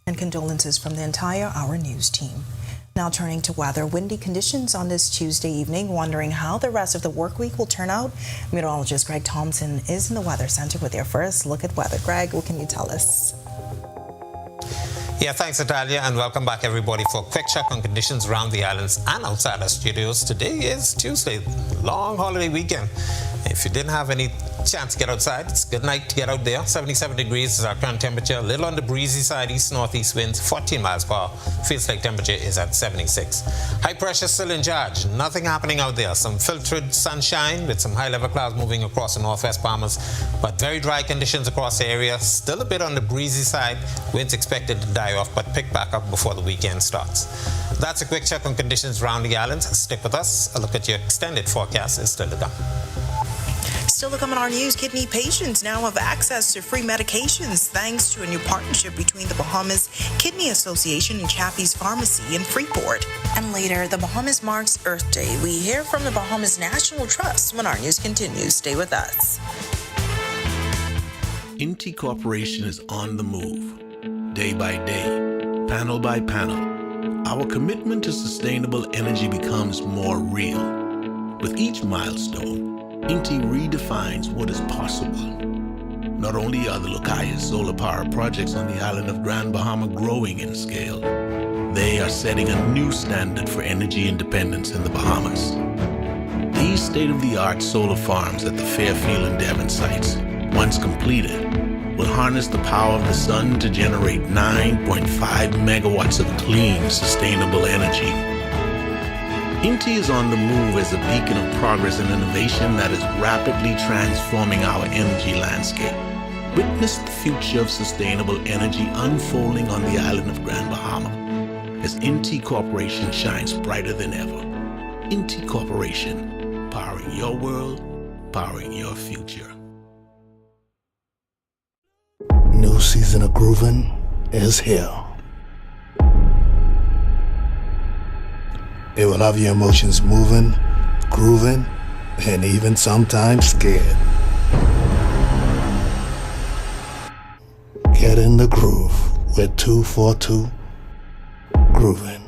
And condolences from the entire Our News team. Now turning to weather, windy conditions on this Tuesday evening, wondering how the rest of the work week will turn out. Meteorologist Greg Thompson is in the Weather Center with your first look at weather. Greg, what can you tell us? Yeah, thanks, Natalia, and welcome back, everybody, for a quick check on conditions around the islands and outside our studios. Today is Tuesday, long holiday weekend. If you didn't have any chance to get outside. It's a good night to get out there. 77 degrees is our current temperature. A little on the breezy side, east-northeast winds, 14 miles per hour. Feels like temperature is at 76. High pressure still in charge. Nothing happening out there. Some filtered sunshine with some high-level clouds moving across the northwest Bahamas, but very dry conditions across the area. Still a bit on the breezy side. Winds expected to die off, but pick back up before the weekend starts. That's a quick check on conditions around the islands. Stick with us. A look at your extended forecast is still to come. Still to come in our news, kidney patients now have access to free medications thanks to a new partnership between the Bahamas Kidney Association and Chappie's Pharmacy in Freeport. And later, the Bahamas marks Earth Day. We hear from the Bahamas National Trust when our news continues. Stay with us. INTI Corporation is on the move, day by day, panel by panel. Our commitment to sustainable energy becomes more real. With each milestone, INTI redefines what is possible. Not only are the Lucayas solar power projects on the island of Grand Bahama growing in scale, they are setting a new standard for energy independence in the Bahamas. These state-of-the-art solar farms at the Fairfield and Devon sites, once completed, will harness the power of the sun to generate 9.5 megawatts of clean, sustainable energy. INTI is on the move as a beacon of progress and innovation that is rapidly transforming our energy landscape. Witness the future of sustainable energy unfolding on the island of Grand Bahama as INTI Corporation shines brighter than ever. INTI Corporation, powering your world, powering your future. New season of groovin' is here. It will have your emotions moving, grooving, and even sometimes scared. Get in the groove with 242 Groovin'.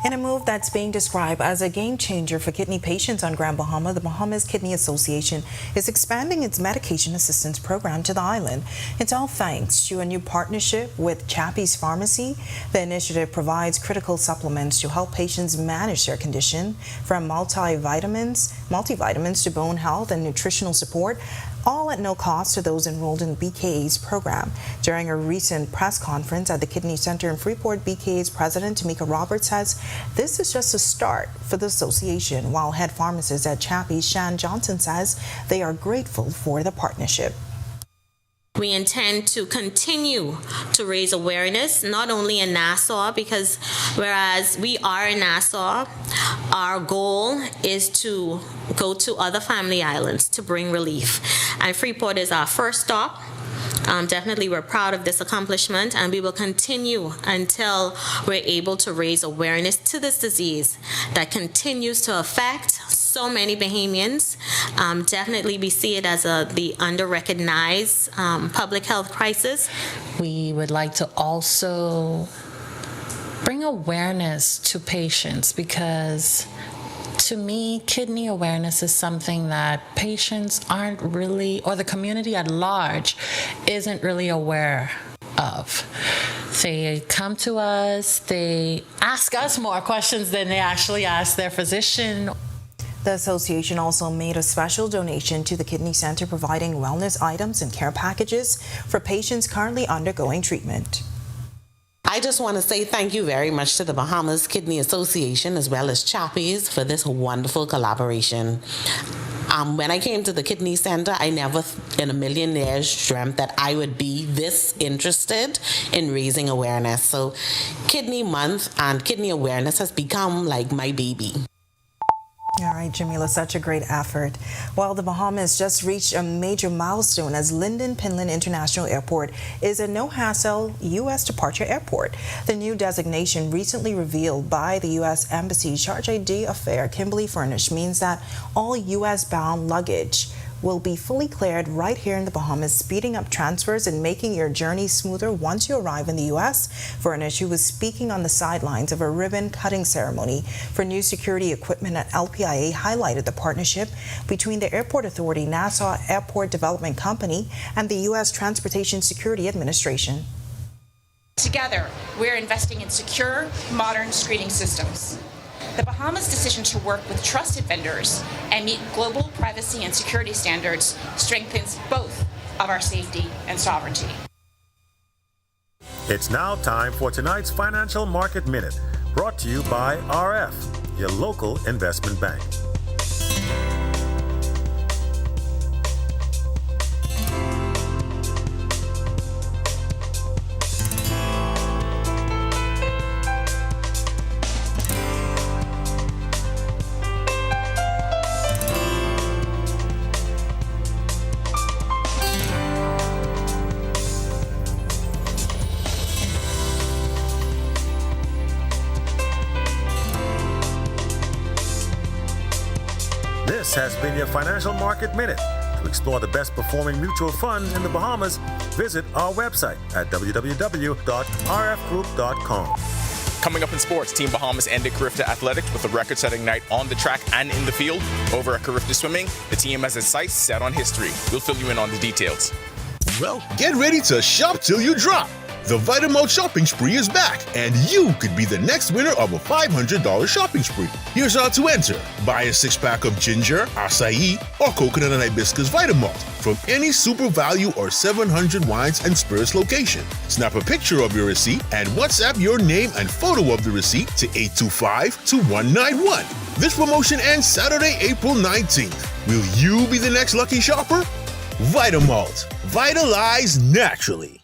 In a move that's being described as a game changer for kidney patients on Grand Bahama, the Bahamas Kidney Association is expanding its medication assistance program to the island. It's all thanks to a new partnership with Chappie's Pharmacy. The initiative provides critical supplements to help patients manage their condition, from multivitamins to bone health and nutritional support, all at no cost to those enrolled in BKA's program. During a recent press conference at the Kidney Center in Freeport, BKA's president Tamika Roberts says this is just a start for the association, while head pharmacist at Chappie's Shan Johnson says they are grateful for the partnership. We intend to continue to raise awareness, not only in Nassau, because whereas we are in Nassau, our goal is to go to other family islands to bring relief. And Freeport is our first stop. Definitely we're proud of this accomplishment, and we will continue until we're able to raise awareness to this disease that continues to affect so many Bahamians. Definitely we see it as the under-recognized public health crisis. We would like to also bring awareness to patients, because to me, kidney awareness is something that patients aren't really, or the community at large isn't really aware of. They come to us, they ask us more questions than they actually ask their physician. The association also made a special donation to the Kidney Center, providing wellness items and care packages for patients currently undergoing treatment. I just want to say thank you very much to the Bahamas Kidney Association as well as Chappie's for this wonderful collaboration. When I came to the Kidney Center, I never in a million years dreamt that I would be this interested in raising awareness. So Kidney Month and kidney awareness has become like my baby. All right, Jamila, such a great effort. Well, the Bahamas just reached a major milestone as Lynden Pinland International Airport is a no-hassle U.S. departure airport. The new designation, recently revealed by the U.S. Embassy Charge d'Affaires Kimberly Furnish, means that all U.S.-bound luggage will be fully cleared right here in the Bahamas, speeding up transfers and making your journey smoother once you arrive in the U.S. Furnish, was speaking on the sidelines of a ribbon-cutting ceremony for new security equipment at LPIA, highlighted the partnership between the Airport Authority, Nassau Airport Development Company, and the U.S. Transportation Security Administration. Together, we're investing in secure, modern screening systems. The Bahamas' decision to work with trusted vendors and meet global privacy and security standards strengthens both of our safety and sovereignty. It's now time for tonight's Financial Market Minute, brought to you by RF, your local investment bank. This has been your Financial Market Minute. To explore the best performing mutual funds in the Bahamas, visit our website at www.rfgroup.com. Coming up in sports, Team Bahamas ended Carifta Athletics with a record-setting night on the track and in the field. Over at Carifta Swimming, the team has its sights set on history. We'll fill you in on the details. Well, get ready to shop till you drop. The Vitamalt shopping spree is back, and you could be the next winner of a $500 shopping spree. Here's how to enter. Buy a 6-pack of ginger, acai, or coconut and hibiscus Vitamalt from any Super Value or 700 Wines and Spirits location. Snap a picture of your receipt and WhatsApp your name and photo of the receipt to 825-2191. This promotion ends Saturday, April 19th. Will you be the next lucky shopper? Vitamalt. Vitalize naturally.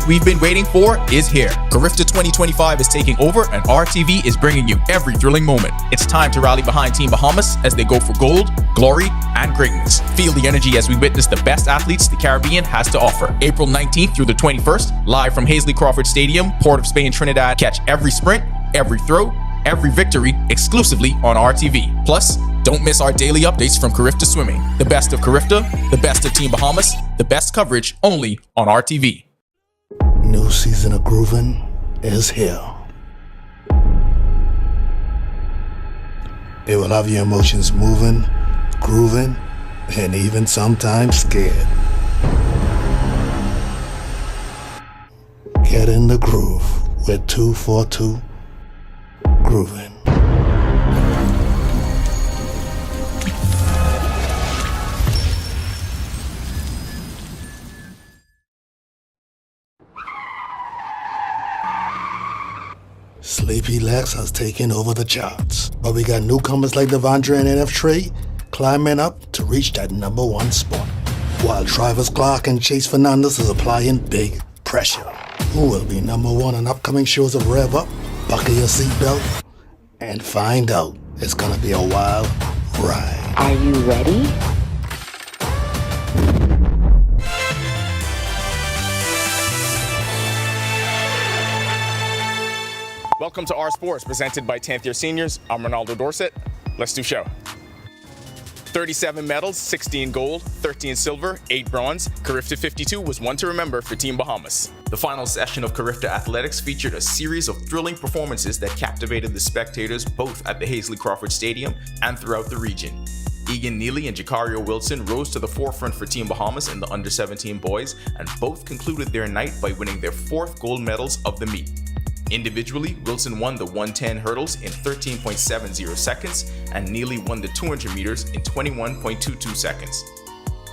We've been waiting for is here. Carifta 2025 is taking over, and RTV is bringing you every thrilling moment. It's time to rally behind Team Bahamas as they go for gold, glory, and greatness. Feel the energy as we witness the best athletes the Caribbean has to offer. April 19th through the 21st, live from Hazley Crawford Stadium, Port of Spain, Trinidad. Catch every sprint, every throw, every victory exclusively on RTV. Plus, don't miss our daily updates from Carifta Swimming. The best of Carifta, the best of Team Bahamas, the best coverage only on RTV. New season of grooving is here. It will have your emotions moving, grooving, and even sometimes scared. Get in the groove with 242 Grooving. Sleepy Lex has taken over the charts, but we got newcomers like Devondre and NF Trey climbing up to reach that #1 spot, while Travis Clark and Chase Fernandez is applying big pressure. Who will be #1 on upcoming shows of Rev Up? Buckle your seatbelt and find out. It's gonna be a wild ride. Are you ready? Welcome to Our Sports, presented by 10th Year Seniors. I'm Ronaldo Dorset. Let's do show. 37 medals, 16 gold, 13 silver, 8 bronze. Carifta 52 was one to remember for Team Bahamas. The final session of Carifta Athletics featured a series of thrilling performances that captivated the spectators both at the Hazley Crawford Stadium and throughout the region. Egan Neely and Jacario Wilson rose to the forefront for Team Bahamas in the under-17 boys, and both concluded their night by winning their 4th gold medals of the meet. Individually, Wilson won the 110 hurdles in 13.70 seconds, and Neely won the 200 meters in 21.22 seconds.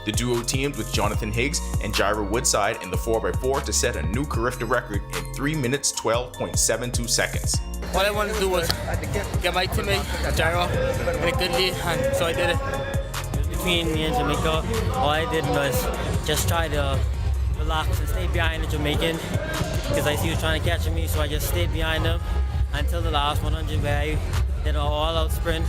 The duo teamed with Jonathan Higgs and Jairo Woodside in the 4x4 to set a new Carifta record in 3 minutes 12.72 seconds. All I wanted to do was get my teammate, Jairo, in a good lead, and so I did it. Between me and Jamaica, all I did was just try to relax and stay behind the Jamaican, because I see he was trying to catch me, so I just stayed behind him until the last 100, where I did an all-out sprint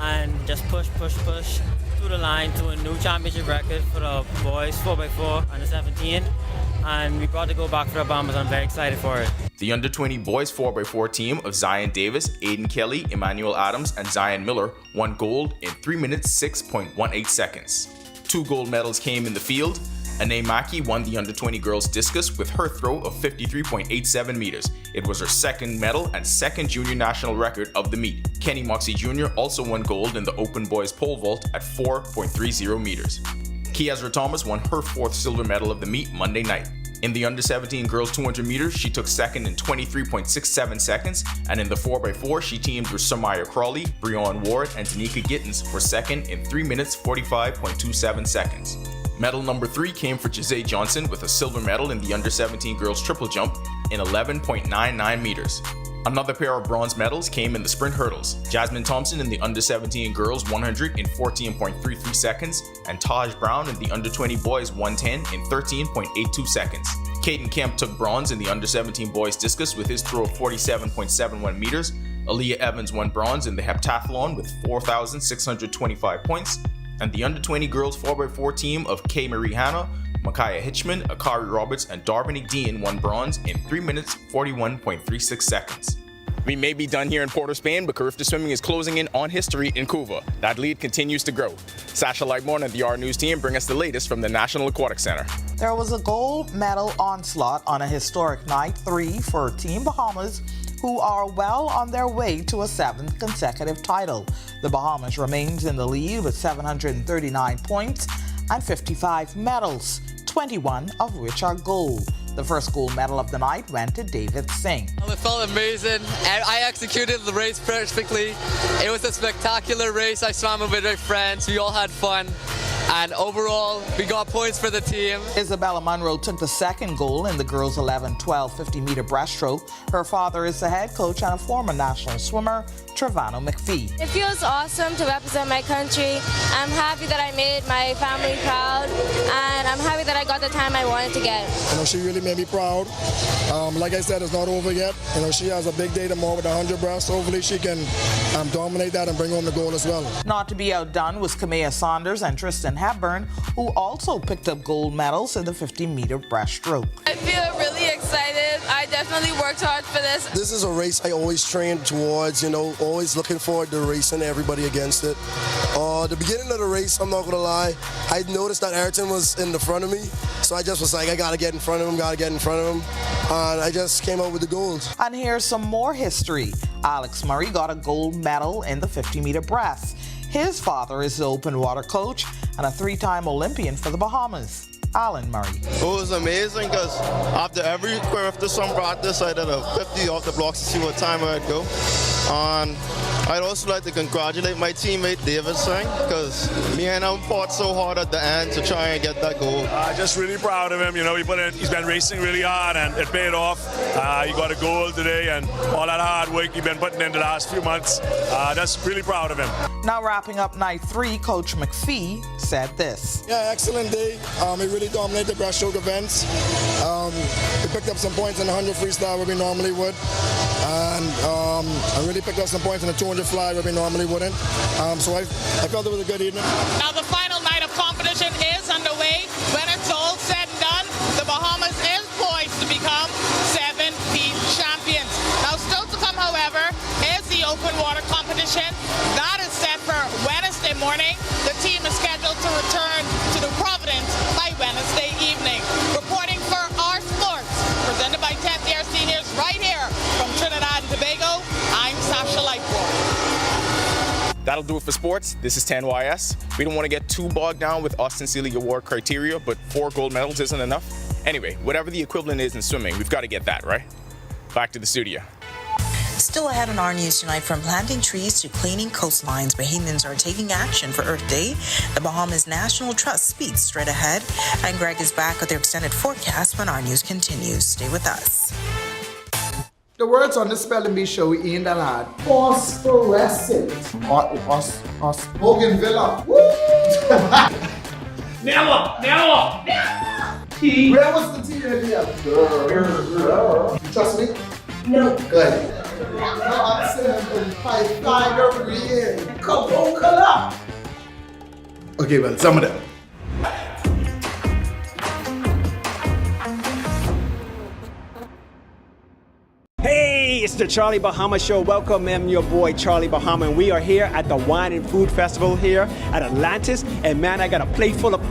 and just push through the line to a new championship record for the boys 4x4 under 17, and we brought the gold back for the Bombers. I'm very excited for it. The under-20 boys 4x4 team of Zion Davis, Aiden Kelly, Emmanuel Adams, and Zion Miller won gold in 3 minutes 6.18 seconds. 2 gold medals came in the field. Anae Mackey won the under-20 girls discus with her throw of 53.87 meters. It was her second medal and second junior national record of the meet. Kenny Moxie Jr. also won gold in the open boys pole vault at 4.30 meters. Kiazra Thomas won her 4th silver medal of the meet Monday night. In the under-17 girls 200 meters, she took second in 23.67 seconds, and in the 4x4, she teamed with Samaya Crawley, Breon Ward, and Tanika Gittens for second in 3 minutes 45.27 seconds. Medal number 3 came for Jose Johnson with a silver medal in the under-17 girls triple jump in 11.99 meters. Another pair of bronze medals came in the sprint hurdles. Jasmine Thompson in the under-17 girls 100 in 14.33 seconds, and Taj Brown in the under-20 boys 110 in 13.82 seconds. Caden Kemp took bronze in the under-17 boys discus with his throw of 47.71 meters. Aaliyah Evans won bronze in the heptathlon with 4,625 points. And the under-20 girls 4x4 team of Kay Marie Hanna, Micaiah Hitchman, Akari Roberts, and Darbany Dean won bronze in 3 minutes 41.36 seconds. We may be done here in Port of Spain, but Carifta Swimming is closing in on history in Cuba. That lead continues to grow. Sasha Lightmore and the R News team bring us the latest from the National Aquatic Center. There was a gold medal onslaught on a historic night 3 for Team Bahamas, who are well on their way to a 7th consecutive title. The Bahamas remains in the lead with 739 points and 55 medals, 21 of which are gold. The first gold medal of the night went to David Singh. It felt amazing. I executed the race perfectly. It was a spectacular race. I swam with my friends. We all had fun. And overall, we got points for the team. Isabella Munro took the second gold in the girls' 11, 12, 50-meter breaststroke. Her father is the head coach and a former national swimmer, Trevano McPhee. It feels awesome to represent my country. I'm happy that I made my family proud, and I'm happy that I got the time I wanted to get. She really made me proud. Like I said, it's not over yet. She has a big day tomorrow with 100 breasts. Hopefully she can dominate that and bring home the gold as well. Not to be outdone was Kamea Saunders and Tristan Hepburn, who also picked up gold medals in the 50-meter breaststroke. I feel really excited. I definitely worked hard for this. This is a race I always trained towards, always looking forward to racing everybody against it. The beginning of the race, I'm not going to lie, I noticed that Ayrton was in the front of me, so I just was like, I got to get in front of him, and I just came out with the gold. And here's some more history. Alex Murray got a gold medal in the 50-meter breast. His father is the open water coach and a 3-time Olympian for the Bahamas. Alan Murray. It was amazing because after every Carifta swim practice, I did a 50 off the blocks to see what time I'd go. And I'd also like to congratulate my teammate David Singh because me and him fought so hard at the end to try and get that goal. Just really proud of him. He's been racing really hard and it paid off. He got a goal today and all that hard work he's been putting in the last few months. Just really proud of him. Now wrapping up night 3, Coach McPhee said this. Yeah, excellent day. We really dominated the breaststroke events. We picked up some points in the 100 freestyle where we normally would. And I really picked up some points in the 200 fly where we normally wouldn't. So I felt it was a good evening. Now the final night of competition is underway. When it's all said and done, the Bahamas is poised to become 7-peat champions. Now still to come, however, is the open water competition. That is set for Wednesday morning. The team is scheduled to return to New Providence by Wednesday evening. Reporting for our sports, presented by 10th Year Seniors right here from Trinidad and Tobago, I'm Sasha Lightmore. That'll do it for sports. This is 10YS. We don't want to get too bogged down with Austin Sealy Award criteria, but 4 gold medals isn't enough. Anyway, whatever the equivalent is in swimming, we've got to get that, right? Back to the studio. Still ahead on our news tonight, from planting trees to cleaning coastlines, Bahamians are taking action for Earth Day. The Bahamas National Trust speaks straight ahead, and Greg is back with their extended forecast when our news continues. Stay with us. The words on the spelling bee show in the lad. Phosphorescent. Bougainvillea. Never. T. Where was the T earlier? You trust me? No. Good. No, I'm saying Python over here. Coca-Cola. Okay, well, some of them. This is the Charlie Bahama Show. Welcome, I'm your boy Charlie Bahama, and we are here at the Wine and Food Festival here at Atlantis. And man, I got a plate full of...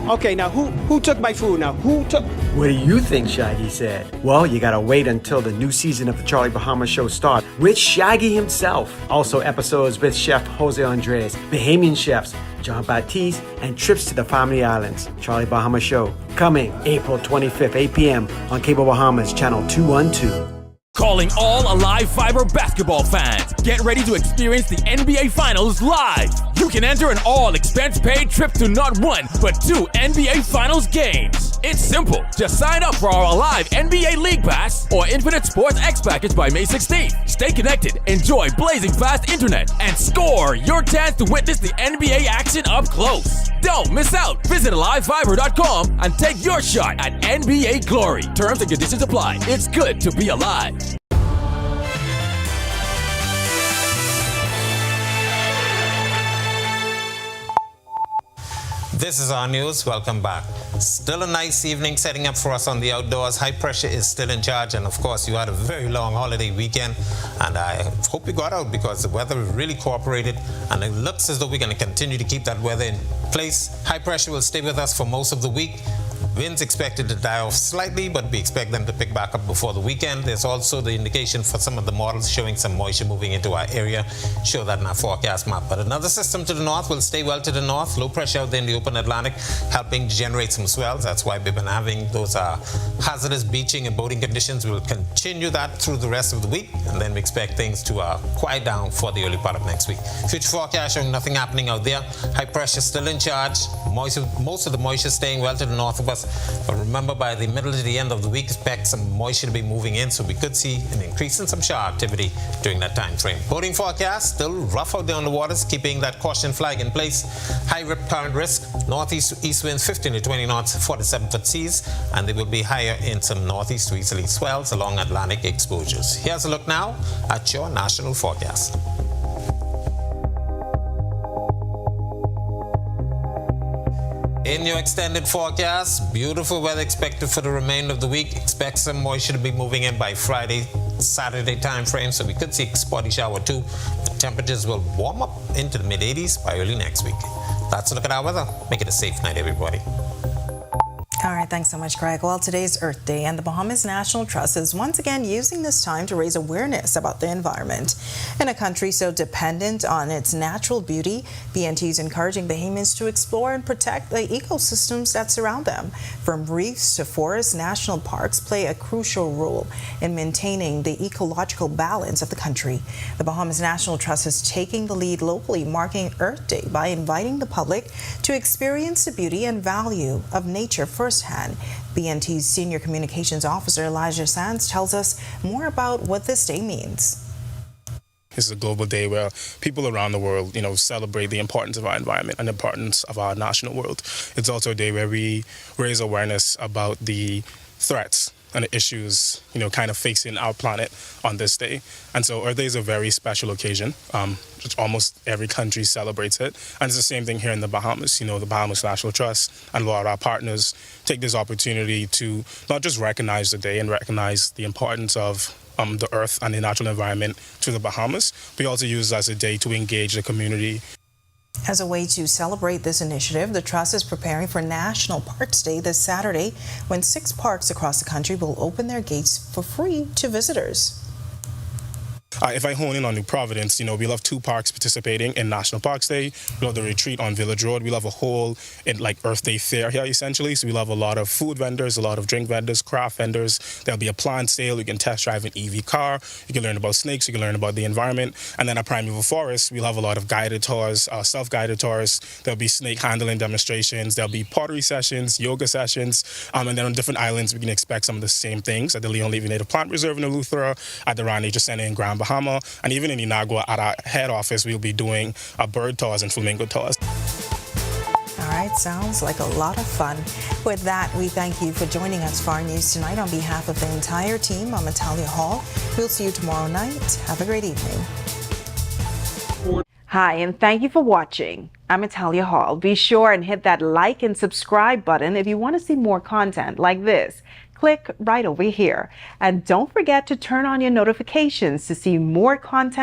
Okay, now who took my food? Now who took... What do you think, Shaggy said? Well, you gotta wait until the new season of the Charlie Bahama Show starts with Shaggy himself. Also episodes with Chef Jose Andres, Bahamian chefs John Baptiste, and trips to the Family Islands. Charlie Bahama Show, coming April 25th, 8 p.m. on Cable Bahamas, channel 212. Calling all Alive Fiber basketball fans. Get ready to experience the NBA Finals live. You can enter an all-expense-paid trip to not one, but 2 NBA Finals games. It's simple. Just sign up for our Alive NBA League Pass or Infinite Sports X package by May 16th. Stay connected, enjoy blazing fast internet, and score your chance to witness the NBA action up close. Don't miss out. Visit AliveFiber.com and take your shot at NBA glory. Terms and conditions apply. It's good to be alive. This is our news. Welcome back. Still a nice evening setting up for us on the outdoors. High pressure is still in charge, and of course you had a very long holiday weekend, and I hope you got out because the weather really cooperated, and it looks as though we're going to continue to keep that weather in place. High pressure will stay with us for most of the week. Winds expected to die off slightly, but we expect them to pick back up before the weekend. There's also the indication for some of the models showing some moisture moving into our area. Show that in our forecast map. But another system to the north will stay well to the north. Low pressure out there in the open Atlantic, helping generate some swells. That's why we've been having those hazardous beaching and boating conditions. We'll continue that through the rest of the week, and then we expect things to quiet down for the early part of next week. Future forecast showing nothing happening out there. High pressure still in charge. Most of the moisture staying well to the north of us. But remember, by the middle to the end of the week, expect some moisture to be moving in, so we could see an increase in some shower activity during that time frame. Boating forecast still rough out there on the waters, keeping that caution flag in place. High rip current risk, northeast east winds 15 to 20 knots, 47-foot seas, and they will be higher in some northeast to easterly swells along Atlantic exposures. Here's a look now at your national forecast. In your extended forecast, beautiful weather expected for the remainder of the week. Expect some moisture to be moving in by Friday, Saturday time frame, so we could see a spotty shower too. The temperatures will warm up into the mid-80s by early next week. That's a look at our weather. Make it a safe night, everybody. All right, thanks so much, Greg. Well, today's Earth Day, and the Bahamas National Trust is once again using this time to raise awareness about the environment. In a country so dependent on its natural beauty, BNT is encouraging Bahamians to explore and protect the ecosystems that surround them. From reefs to forests, national parks play a crucial role in maintaining the ecological balance of the country. The Bahamas National Trust is taking the lead locally, marking Earth Day by inviting the public to experience the beauty and value of nature firsthand. BNT's Senior Communications Officer Elijah Sands tells us more about what this day means. This is a global day where people around the world, celebrate the importance of our environment and the importance of our national world. It's also a day where we raise awareness about the threats and the issues, kind of facing our planet on this day. And so Earth Day is a very special occasion. Almost every country celebrates it. And it's the same thing here in the Bahamas. The Bahamas National Trust and a lot of our partners take this opportunity to not just recognize the day and recognize the importance of the earth and the natural environment to the Bahamas, we also use it as a day to engage the community. As a way to celebrate this initiative, the Trust is preparing for National Parks Day this Saturday, when 6 parks across the country will open their gates for free to visitors. If I hone in on New Providence, we'll have 2 parks participating in National Parks Day. We'll have the retreat on Village Road. We'll have a whole Earth Day fair here, essentially. So we'll have a lot of food vendors, a lot of drink vendors, craft vendors. There'll be a plant sale. You can test drive an EV car. You can learn about snakes. You can learn about the environment. And then at Primeval Forest, we'll have a lot of guided tours, self-guided tours. There'll be snake handling demonstrations. There'll be pottery sessions, yoga sessions. And then on different islands, we can expect some of the same things at the Leon Levy Native Plant Reserve in Eleuthera, at the Ryan Nature Center in Grand Bahama, and even in Inagua at our head office, we'll be doing bird tours and flamingo tours. All right, sounds like a lot of fun. With that, we thank you for joining us for our news tonight. On behalf of the entire team, I'm Natalia Hall. We'll see you tomorrow night. Have a great evening. Hi, and thank you for watching. I'm Natalia Hall. Be sure and hit that like and subscribe button if you want to see more content like this. click right over here. And don't forget to turn on your notifications to see more content